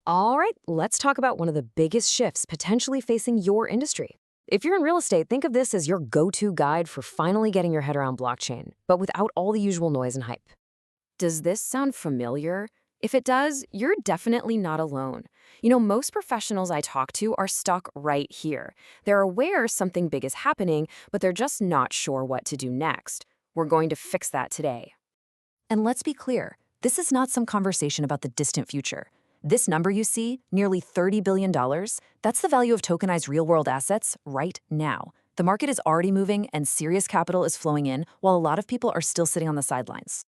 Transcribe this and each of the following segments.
All right, let's talk about one of the biggest shifts potentially facing your industry. If you're in real estate, think of this as your go-to guide for finally getting your head around blockchain, but without all the usual noise and hype. Does this sound familiar? If it does, you're definitely not alone. Most professionals I talk to are stuck right here. They're aware something big is happening, but they're just not sure what to do next. We're going to fix that today. And let's be clear, this is not some conversation about the distant future. This number you see, nearly $30 billion, that's the value of tokenized real-world assets right now. The market is already moving and serious capital is flowing in, while a lot of people are still sitting on the sidelines.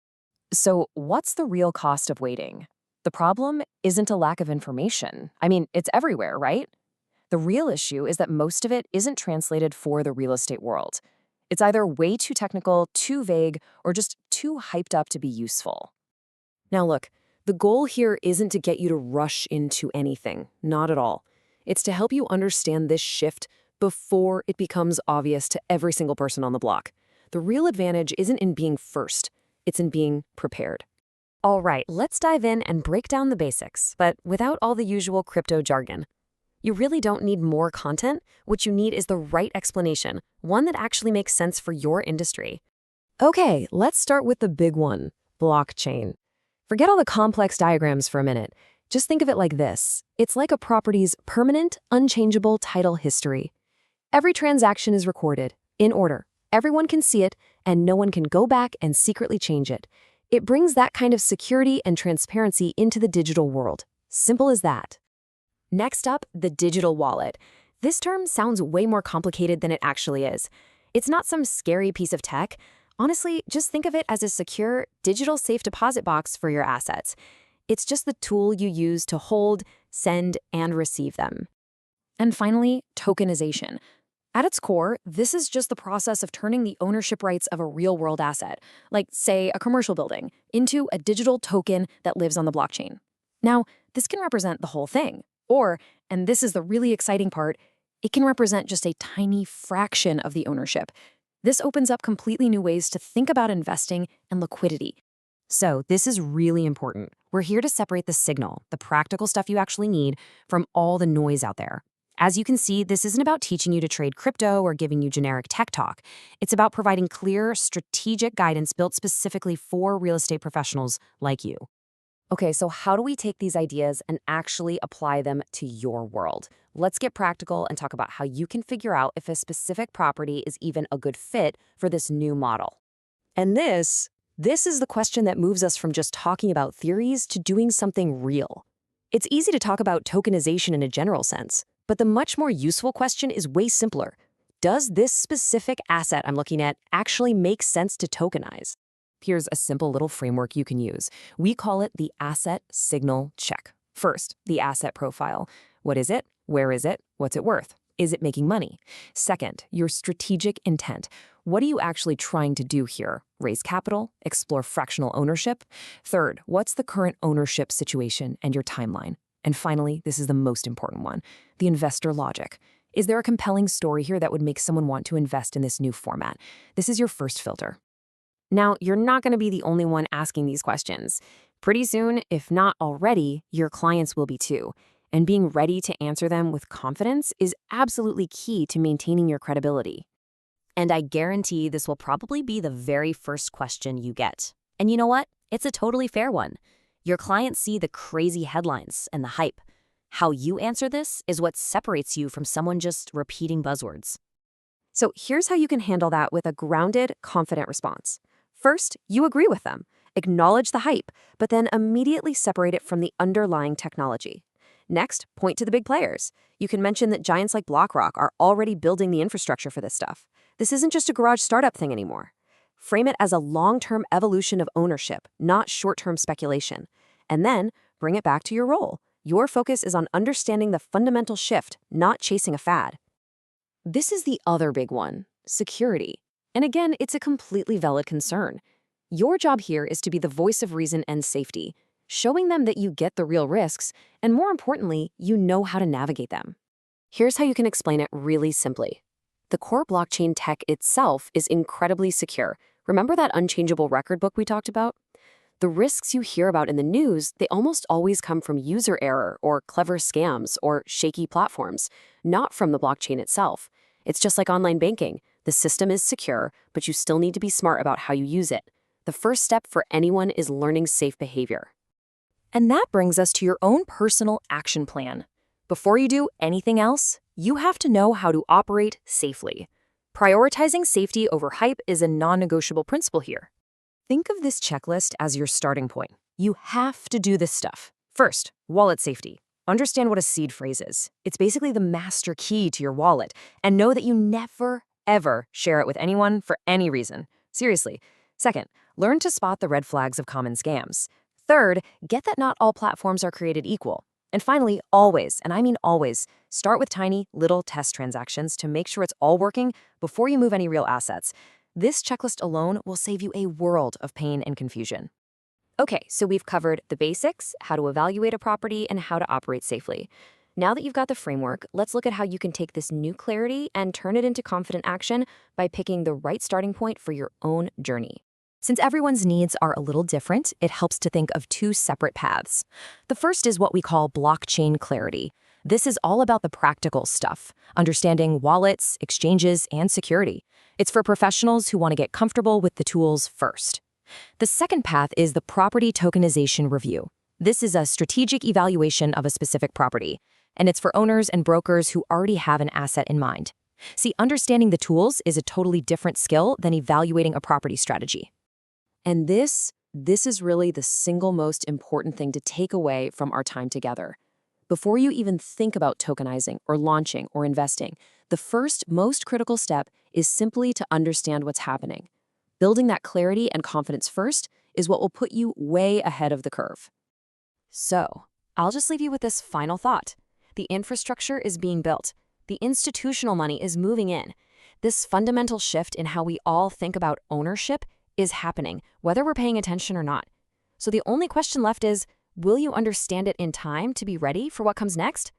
So what's the real cost of waiting? The problem isn't a lack of information. I mean, it's everywhere, right? The real issue is that most of it isn't translated for the real estate world. It's either way too technical, too vague, or just too hyped up to be useful. Now look, the goal here isn't to get you to rush into anything, not at all. It's to help you understand this shift before it becomes obvious to every single person on the block. The real advantage isn't in being first, it's in being prepared. All right, let's dive in and break down the basics, but without all the usual crypto jargon. You really don't need more content. What you need is the right explanation, one that actually makes sense for your industry. Okay, let's start with the big one, blockchain. Forget all the complex diagrams for a minute. Just think of it like this. It's like a property's permanent, unchangeable title history. Every transaction is recorded, in order. Everyone can see it, and no one can go back and secretly change it. It brings that kind of security and transparency into the digital world. Simple as that. Next up, the digital wallet. This term sounds way more complicated than it actually is. It's not some scary piece of tech. Honestly, just think of it as a secure, digital safe deposit box for your assets. It's just the tool you use to hold, send, and receive them. And finally, tokenization. At its core, this is just the process of turning the ownership rights of a real-world asset, like, say, a commercial building, into a digital token that lives on the blockchain. Now, this can represent the whole thing. Or, and this is the really exciting part, it can represent just a tiny fraction of the ownership. This opens up completely new ways to think about investing and liquidity. So this is really important. We're here to separate the signal, the practical stuff you actually need, from all the noise out there. As you can see, this isn't about teaching you to trade crypto or giving you generic tech talk. It's about providing clear, strategic guidance built specifically for real estate professionals like you. Okay, so how do we take these ideas and actually apply them to your world? Let's get practical and talk about how you can figure out if a specific property is even a good fit for this new model. And this is the question that moves us from just talking about theories to doing something real. It's easy to talk about tokenization in a general sense, but the much more useful question is way simpler. Does this specific asset I'm looking at actually make sense to tokenize? Here's a simple little framework you can use. We call it the asset signal check. First, the asset profile. What is it? Where is it? What's it worth? Is it making money? Second, your strategic intent. What are you actually trying to do here? Raise capital? Explore fractional ownership? Third, what's the current ownership situation and your timeline? And finally, this is the most important one, the investor logic. Is there a compelling story here that would make someone want to invest in this new format? This is your first filter. Now, you're not going to be the only one asking these questions. Pretty soon, if not already, your clients will be too. And being ready to answer them with confidence is absolutely key to maintaining your credibility. And I guarantee this will probably be the very first question you get. And you know what? It's a totally fair one. Your clients see the crazy headlines and the hype. How you answer this is what separates you from someone just repeating buzzwords. So here's how you can handle that with a grounded, confident response. First, you agree with them, acknowledge the hype, but then immediately separate it from the underlying technology. Next, point to the big players. You can mention that giants like BlackRock are already building the infrastructure for this stuff. This isn't just a garage startup thing anymore. Frame it as a long-term evolution of ownership, not short-term speculation. And then, bring it back to your role. Your focus is on understanding the fundamental shift, not chasing a fad. This is the other big one, security. And again, it's a completely valid concern. Your job here is to be the voice of reason and safety, showing them that you get the real risks, and more importantly, you know how to navigate them. Here's how you can explain it really simply. The core blockchain tech itself is incredibly secure. Remember that unchangeable record book we talked about? The risks you hear about in the news, they almost always come from user error or clever scams or shaky platforms, not from the blockchain itself. It's just like online banking. The system is secure, but you still need to be smart about how you use it. The first step for anyone is learning safe behavior. And that brings us to your own personal action plan. Before you do anything else, you have to know how to operate safely. Prioritizing safety over hype is a non-negotiable principle here. Think of this checklist as your starting point. You have to do this stuff. First, wallet safety. Understand what a seed phrase is. It's basically the master key to your wallet, and know that you never, ever share it with anyone for any reason. Seriously. Second, learn to spot the red flags of common scams. Third, get that not all platforms are created equal. And finally, always, and I mean always, start with tiny, little test transactions to make sure it's all working before you move any real assets. This checklist alone will save you a world of pain and confusion. Okay, so we've covered the basics, how to evaluate a property, and how to operate safely. Now that you've got the framework, let's look at how you can take this new clarity and turn it into confident action by picking the right starting point for your own journey. Since everyone's needs are a little different, it helps to think of two separate paths. The first is what we call blockchain clarity. This is all about the practical stuff, understanding wallets, exchanges, and security. It's for professionals who want to get comfortable with the tools first. The second path is the property tokenization review. This is a strategic evaluation of a specific property, and it's for owners and brokers who already have an asset in mind. See, understanding the tools is a totally different skill than evaluating a property strategy. And this is really the single most important thing to take away from our time together. Before you even think about tokenizing or launching or investing, the first most critical step is simply to understand what's happening. Building that clarity and confidence first is what will put you way ahead of the curve. So, I'll just leave you with this final thought. The infrastructure is being built. The institutional money is moving in. This fundamental shift in how we all think about ownership is happening, whether we're paying attention or not. So the only question left is, will you understand it in time to be ready for what comes next?